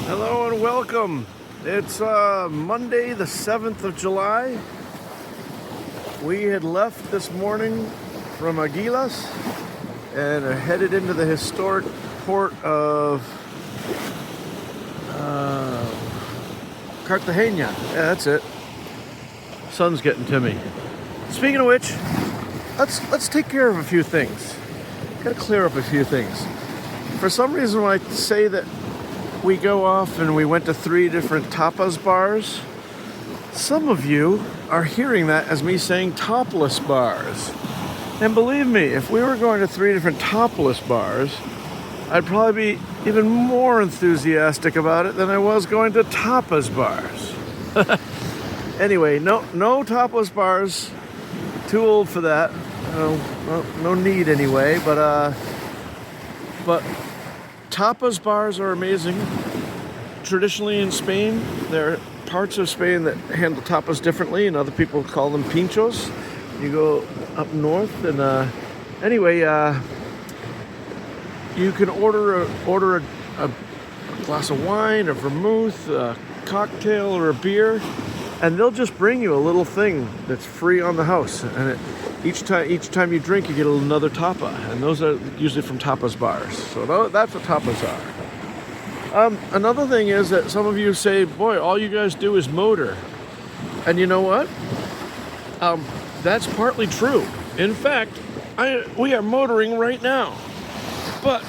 Hello and welcome. It's Monday the 7th of July. We had left this morning from Aguilas and are headed into the historic port of Cartagena. Yeah, that's it. Sun's getting to me. Speaking of which, let's take care of a few things. Gotta clear up a few things. For some reason, when I say that we go off and we went to 3 different tapas bars, some of you are hearing that as me saying topless bars. And believe me, if we were going to 3 different topless bars, I'd probably be even more enthusiastic about it than I was going to tapas bars. Anyway, no topless bars. Too old for that. No need anyway, but tapas bars are amazing. Traditionally in Spain, there are parts of Spain that handle tapas differently, and other people call them pinchos. You go up north, and anyway, you can order a glass of wine, a vermouth, a cocktail, or a beer, and they'll just bring you a little thing that's free on the house, and each time you drink, you get another tapa, and those are usually from tapas bars. So that's what tapas are. Another thing is that some of you say, boy, all you guys do is motor. And you know what? That's partly true. In fact, we are motoring right now. But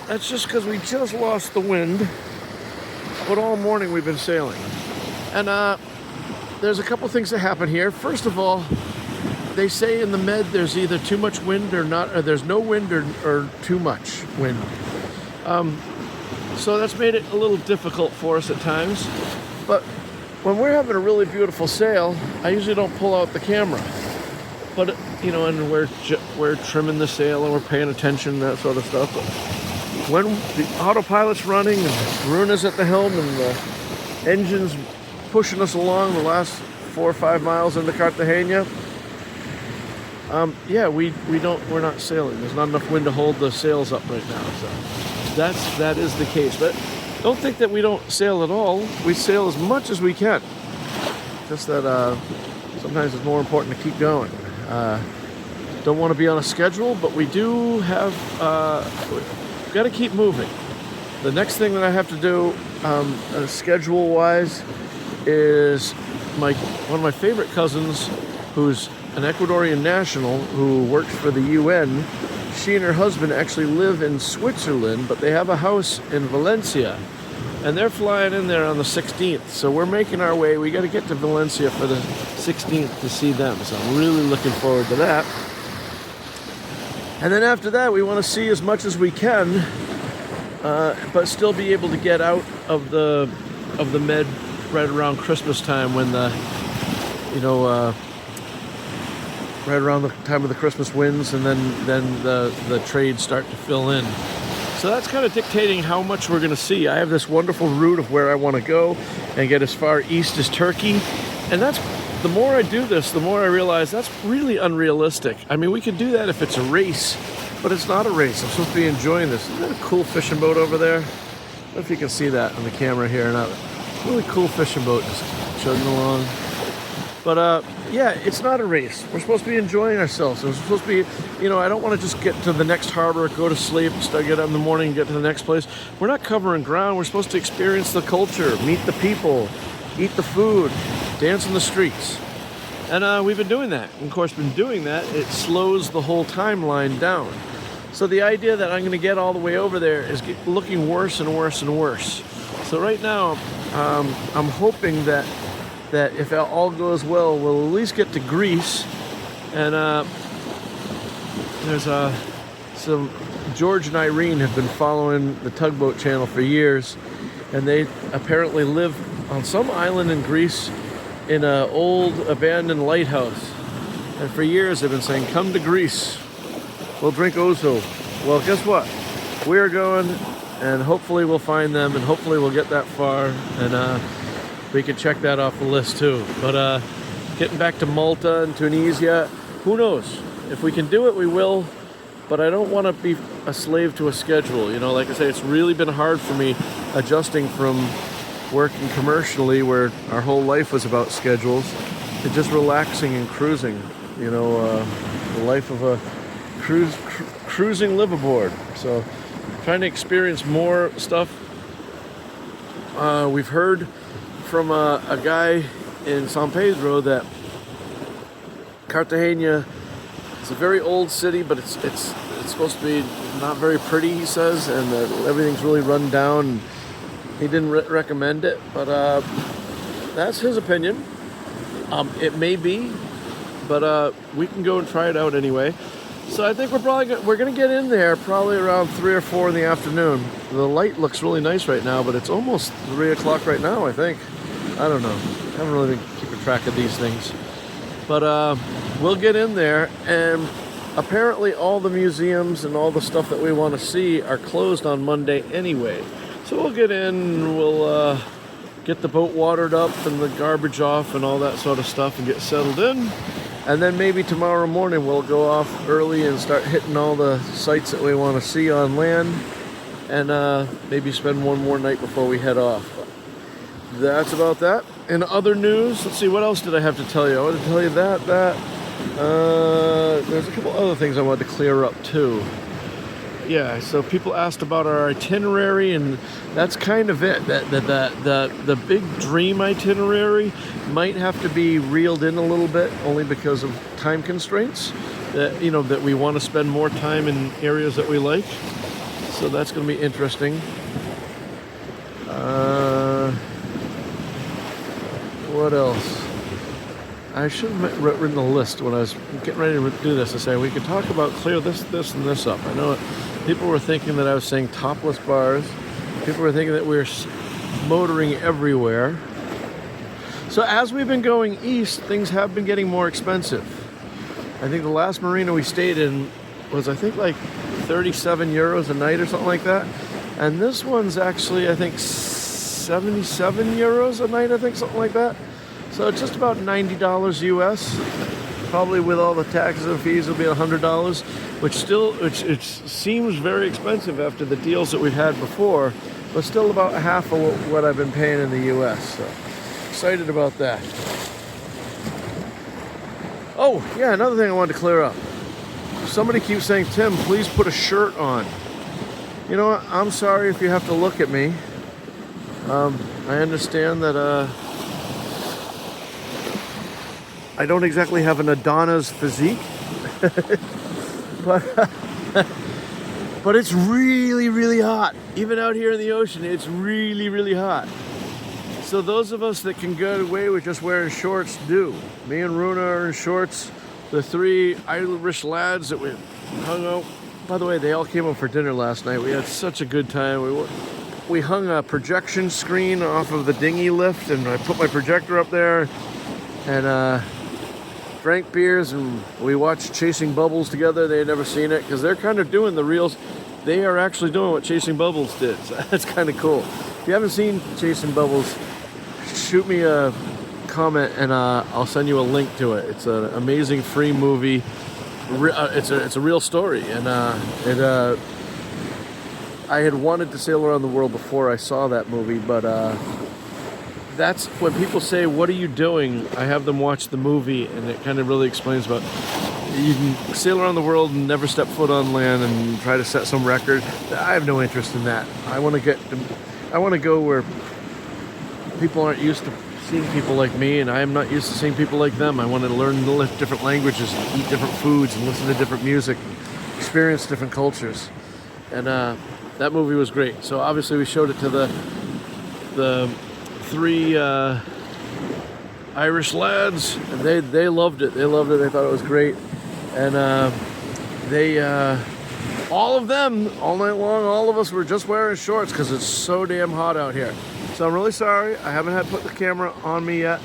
that's just because we just lost the wind. But all morning we've been sailing. And there's a couple things that happen here. First of all, they say in the Med there's either too much wind or not, or there's no wind or too much wind. So that's made it a little difficult for us at times. But when we're having a really beautiful sail, I usually don't pull out the camera. But, and we're trimming the sail and we're paying attention, that sort of stuff. But when the autopilot's running and Bruna's at the helm and the engine's pushing us along the last 4 or 5 miles into Cartagena, we're not sailing. There's not enough wind to hold the sails up right now. So that is the case. But don't think that we don't sail at all. We sail as much as we can. Just that sometimes it's more important to keep going. Don't want to be on a schedule, but we do have. We've got to keep moving. The next thing that I have to do, schedule-wise, is one of my favorite cousins, who's an Ecuadorian national who works for the UN. She and her husband actually live in Switzerland, but they have a house in Valencia, and they're flying in there on the 16th. So we're making our way. We got to get to Valencia for the 16th to see them. So I'm really looking forward to that. And then after that, we want to see as much as we can, but still be able to get out of the Med right around Christmas time, when right around the time of the Christmas winds, and then the trades start to fill in. So that's kind of dictating how much we're going to see. I have this wonderful route of where I want to go and get as far east as Turkey. And the more I do this, the more I realize that's really unrealistic. I mean, we could do that if it's a race, but it's not a race. I'm supposed to be enjoying this. Isn't that a cool fishing boat over there? I don't know if you can see that on the camera here or not. Really cool fishing boat just chugging along. But it's not a race. We're supposed to be enjoying ourselves. We're supposed to be, I don't want to just get to the next harbor, go to sleep, get up in the morning, and get to the next place. We're not covering ground. We're supposed to experience the culture, meet the people, eat the food, dance in the streets. And we've been doing that. And of course, it slows the whole timeline down. So the idea that I'm going to get all the way over there is looking worse and worse and worse. So right now, I'm hoping that if all goes well, we'll at least get to Greece. And there's some George and Irene have been following the tugboat channel for years, and they apparently live on some island in Greece in an old abandoned lighthouse. And for years they've been saying, come to Greece, we'll drink ouzo. Well, guess what? We're going, and hopefully we'll find them, and hopefully we'll get that far, and we can check that off the list too. But getting back to Malta and Tunisia, who knows? If we can do it, we will. but I don't want to be a slave to a schedule. You know, like I say, it's really been hard for me adjusting from working commercially, where our whole life was about schedules, to just relaxing and cruising. You know, the life of a cruising liveaboard. So, trying to experience more stuff. We've heard from a guy in San Pedro that Cartagena is a very old city, but it's supposed to be not very pretty, he says, and everything's really run down. He didn't recommend it, but that's his opinion. It may be, but we can go and try it out anyway. So I think we're going to get in there probably around 3 or 4 in the afternoon. The light looks really nice right now, but it's almost 3 o'clock right now, I think. I don't know. I haven't really been keeping track of these things. But we'll get in there, and apparently all the museums and all the stuff that we want to see are closed on Monday anyway. So we'll get in, we'll get the boat watered up and the garbage off and all that sort of stuff and get settled in. And then maybe tomorrow morning we'll go off early and start hitting all the sites that we want to see on land, and maybe spend one more night before we head off. That's about that. In other news, let's see, what else did I have to tell you? I wanted to tell you that. There's a couple other things I wanted to clear up too. Yeah, so people asked about our itinerary, and that's kind of it. The big dream itinerary might have to be reeled in a little bit, only because of time constraints. That we want to spend more time in areas that we like. So that's going to be interesting. What else? I should have written a list when I was getting ready to do this, to say we could talk about clear this, and this up. I know people were thinking that I was saying topless bars. People were thinking that we were motoring everywhere. So as we've been going east, things have been getting more expensive. I think the last marina we stayed in was, I think, like 37 euros a night or something like that. And this one's actually, I think, 77 euros a night, I think, something like that. So it's just about $90 US. Probably with all the taxes and fees, it'll be $100, which it seems very expensive after the deals that we've had before, but still about half of what I've been paying in the US. So excited about that. Oh, yeah, another thing I wanted to clear up. Somebody keeps saying, Tim, please put a shirt on. You know what? I'm sorry if you have to look at me. I understand that I don't exactly have an Adonis physique, but it's really, really hot. Even out here in the ocean, it's really, really hot. So those of us that can get away with just wearing shorts do. Me and Runa are in shorts. The 3 Irish lads that we hung out. By the way, they all came up for dinner last night. We had such a good time. We hung a projection screen off of the dinghy lift, and I put my projector up there, and drank beers, and we watched Chasing Bubbles together. They had never seen it, because they're kind of doing the reels. They are actually doing what Chasing Bubbles did. So that's kind of cool. If you haven't seen Chasing Bubbles, shoot me a comment, and I'll send you a link to it. It's an amazing free movie. It's a real story, and I had wanted to sail around the world before I saw that movie, but that's when people say, what are you doing? I have them watch the movie, and it kind of really explains about you can sail around the world and never step foot on land and try to set some record. I have no interest in that. I want to go where people aren't used to seeing people like me, and I am not used to seeing people like them. I want to learn different languages, eat different foods, and listen to different music, experience different cultures. And that movie was great. So obviously we showed it to the 3 Irish lads, and they loved it. They loved it. They thought it was great. And they all of them, all night long, all of us were just wearing shorts because it's so damn hot out here. So I'm really sorry. I haven't had put the camera on me yet.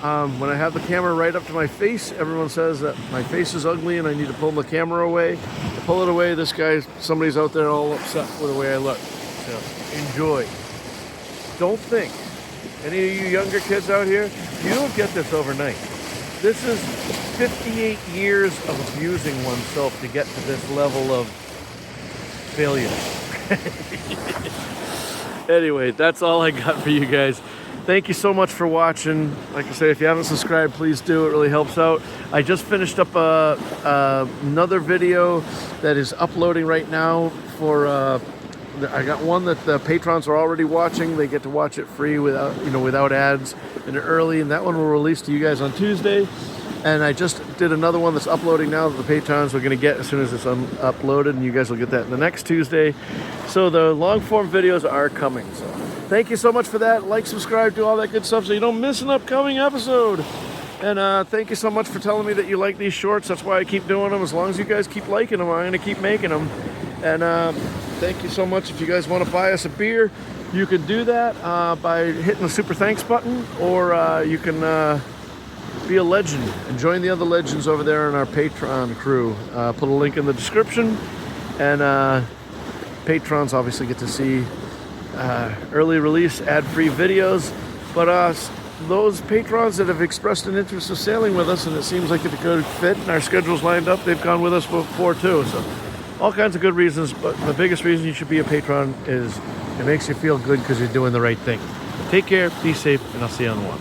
When I have the camera right up to my face, everyone says that my face is ugly and I need to pull the camera away. To pull it away, somebody's out there all upset with the way I look. So enjoy. Don't think. Any of you younger kids out here, you don't get this overnight. This is 58 years of abusing oneself to get to this level of failure. Anyway, that's all I got for you guys. Thank you so much for watching. Like I say, if you haven't subscribed, please do. It really helps out. I just finished up another video that is uploading right now for I got one that the patrons are already watching. They get to watch it free without ads and early, and that one will release to you guys on Tuesday. And I just did another one that's uploading now that the patrons are going to get as soon as it's uploaded, and you guys will get that the next Tuesday. So the long form videos are coming. So thank you so much for that. Like, subscribe, do all that good stuff so you don't miss an upcoming episode. And thank you so much for telling me that you like these shorts. That's why I keep doing them. As long as you guys keep liking them, I'm going to keep making them. And thank you so much. If you guys want to buy us a beer, you can do that by hitting the super thanks button, or you can be a legend and join the other legends over there in our Patreon crew. Put a link in the description, and patrons obviously get to see early release ad-free videos. But those patrons that have expressed an interest of sailing with us, and it seems like it's a good fit and our schedule's lined up, they've gone with us before too. So all kinds of good reasons, but the biggest reason you should be a patron is it makes you feel good because you're doing the right thing. Take care, be safe, and I'll see you on the water.